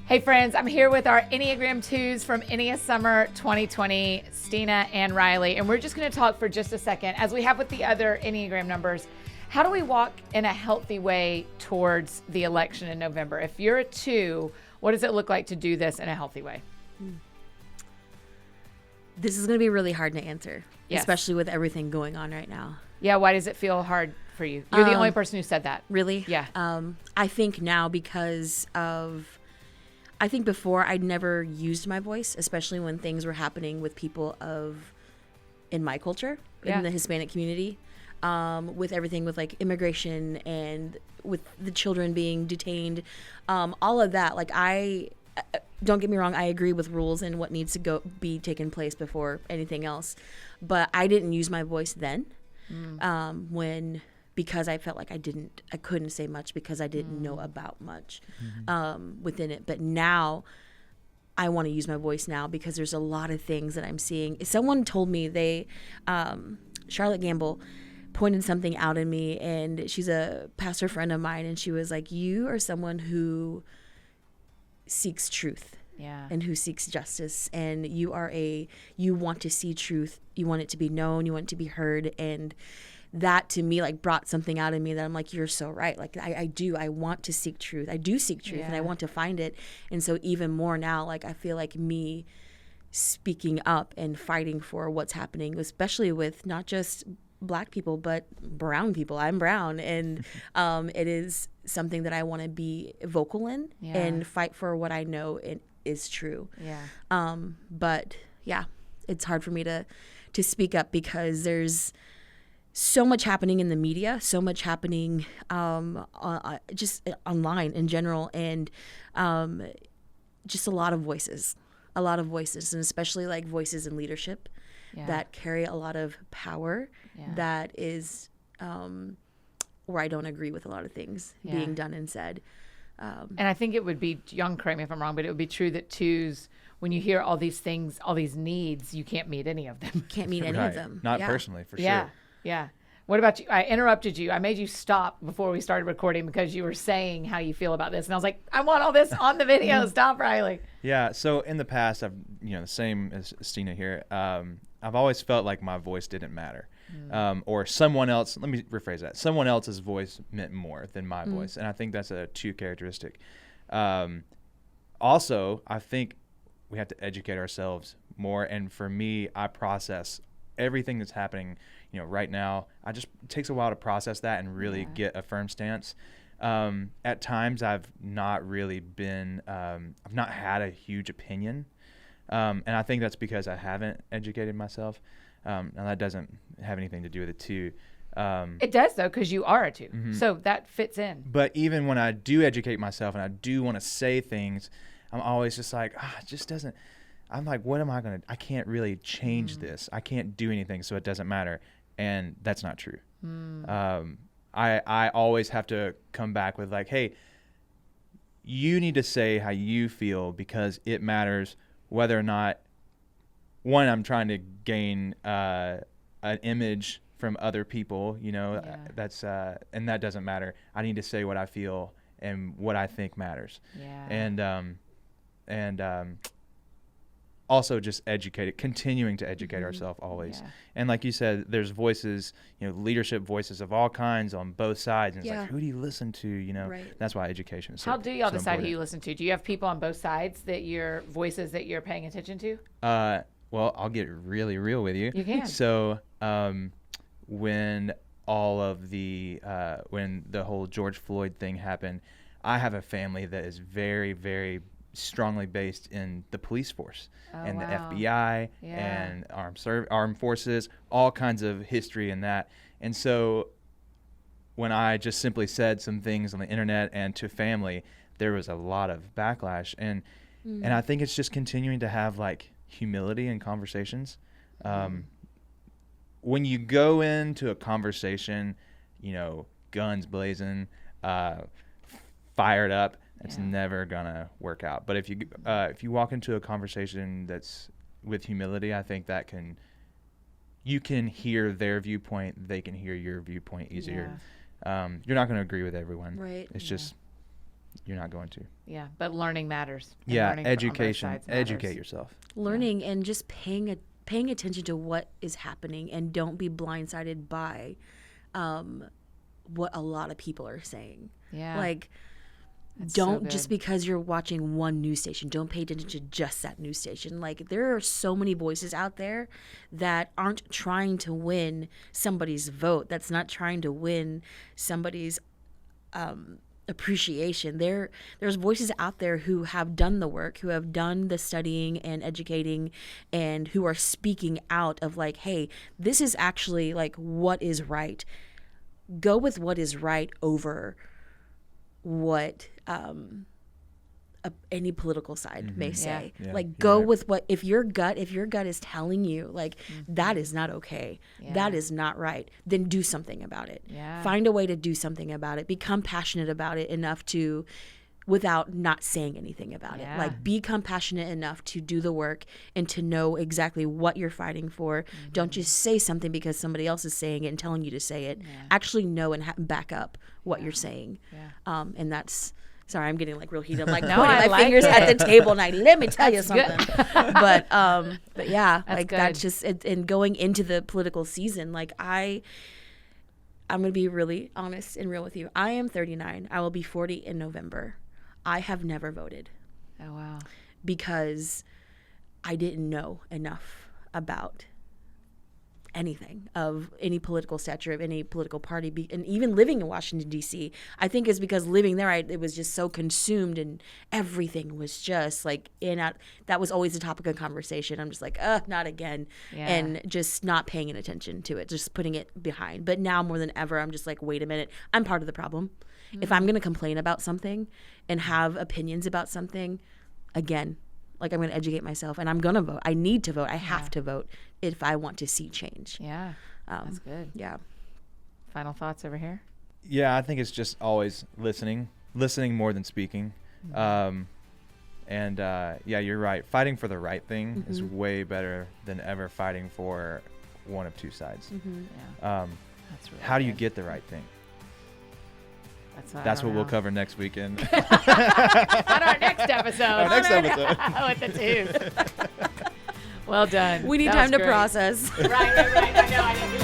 Hey friends, I'm here with our Enneagram Twos from EnneaSummer2020, Christina and Riley, and we're just going to talk for just a second, as we have with the other Enneagram numbers. How do we walk in a healthy way towards the election in November? If you're a 2, what does it look like to do this in a healthy way? This is going to be really hard to answer, Yes. especially with everything going on right now. Yeah, why does it feel hard for you? You're the only person who said that. Really? Yeah. I think now because of, I think before I'd never used my voice, especially when things were happening with people in my culture, Yeah. in the Hispanic community, with everything with like immigration and with the children being detained, all of that. Like don't get me wrong, I agree with rules and what needs to be taken place before anything else, but I didn't use my voice then. Because I felt like I couldn't say much because I didn't know about much within it. But now I want to use my voice now because there's a lot of things that I'm seeing. Someone told me Charlotte Gamble pointed something out in me, and she's a pastor friend of mine, and she was like, you are someone who seeks truth. Yeah. And who seeks justice, and you want to see truth, you want it to be known, you want it to be heard, and that to me like brought something out of me that I'm like, you're so right. Like I want to seek truth. I do seek truth, Yeah. and I want to find it. And so even more now, like I feel like me speaking up and fighting for what's happening, especially with not just Black people but brown people. I'm brown, and it is something that I want to be vocal in and fight for what I know is true. Yeah. But yeah, it's hard for me to speak up because there's so much happening in the media, so much happening just online in general, and just a lot of voices, and especially like voices in leadership that carry a lot of power. That is where I don't agree with a lot of things being done and said. And I think it would be, Young, correct me if I'm wrong, but it would be true that 2s, when you hear all these things, all these needs, you can't meet any of them. Can't meet any of them. Not personally, for Yeah. sure. Yeah. What about you? I interrupted you. I made you stop before we started recording because you were saying how you feel about this. And I was like, I want all this on the video. Stop, Riley. Yeah. So in the past, I've, the same as Stina here. I've always felt like my voice didn't matter, or someone else. Let me rephrase that. Someone else's voice meant more than my voice, and I think that's a 2 characteristic. Also, I think we have to educate ourselves more. And for me, I process everything that's happening, right now. It takes a while to process that and really get a firm stance. At times I've not really been, I've not had a huge opinion. And I think that's because I haven't educated myself. And that doesn't have anything to do with it too. It does, though, because you are a 2. So that fits in. But even when I do educate myself and I do want to say things, I'm always just like, it just doesn't. I'm like, what am I going to, I can't really change this. I can't do anything, so it doesn't matter. And that's not true. I always have to come back with like, hey, you need to say how you feel because it matters whether or not, one, I'm trying to gain an image from other people, that's and that doesn't matter. I need to say what I feel and what I think matters. Yeah. And also just continuing to educate ourselves always. Yeah. And like you said, there's voices, leadership voices of all kinds on both sides. And it's like, who do you listen to? Right. That's why education is so How do y'all so decide who important. you listen to? Do you have people on both sides voices that you're paying attention to? Well, I'll get really real with you. You can. So when all of when the whole George Floyd thing happened, I have a family that is very, very strongly based in the police force and the FBI and armed forces, all kinds of history in that. And so when I just simply said some things on the internet and to family, there was a lot of backlash. And I think it's just continuing to have like humility in conversations. When you go into a conversation, guns blazing, fired up, it's never gonna work out. But if you walk into a conversation that's with humility, I think that you can hear their viewpoint, they can hear your viewpoint easier. You're not gonna agree with everyone. Right. It's just you're not going to. Yeah, but learning matters. And Yeah, learning on both education. sides matters. Educate yourself. Learning and just paying attention to what is happening, and don't be blindsided by what a lot of people are saying. Yeah. Like, That's so don't just good. because you're watching one news station, don't pay attention to just that news station. Like, there are so many voices out there that aren't trying to win somebody's vote. That's not trying to win somebody's appreciation. There's voices out there who have done the work, who have done the studying and educating, and who are speaking out of like, hey, this is actually like what is right. Go with what is right over what any political side may say. Yeah, like, you're go right. with what if your gut is telling you like that is not okay, Yeah. that is not right, then do something about it. Yeah. Find a way to do something about it. Become passionate about it enough to, without not saying anything about Yeah. it. Like, become passionate enough to do the work and to know exactly what you're fighting for. Don't just say something because somebody else is saying it and telling you to say it. Actually know and back up what you're saying. Yeah. And that's, sorry, I'm getting like real heated. I'm like No, pointing I my like fingers it. at the table and let me tell you That's good. something. But yeah, That's like good. that's just it. And going into the political season, like I'm going to be really honest and real with you. I am 39. I will be 40 in November. I have never voted Oh, wow. because I didn't know enough about anything of any political stature of any political party. And even living in Washington, D.C., I think is because living there, it was just so consumed and everything was just like that was always the topic of conversation. I'm just like, not again. Yeah. And just not paying any attention to it, just putting it behind. But now more than ever, I'm just like, wait a minute, I'm part of the problem. If I'm going to complain about something and have opinions about something, again, like, I'm going to educate myself and I'm going to vote. I need to vote. I have to vote if I want to see change. Yeah. That's good. Yeah. Final thoughts over here? Yeah, I think it's just always listening more than speaking. Yeah, you're right. Fighting for the right thing is way better than ever fighting for one of two sides. Yeah. That's really How do you good. get the right thing? That's What we'll cover next weekend. on our next episode. Our next episode. With the twos. Well done. We need That time was to great. process. Right. I know. I didn't do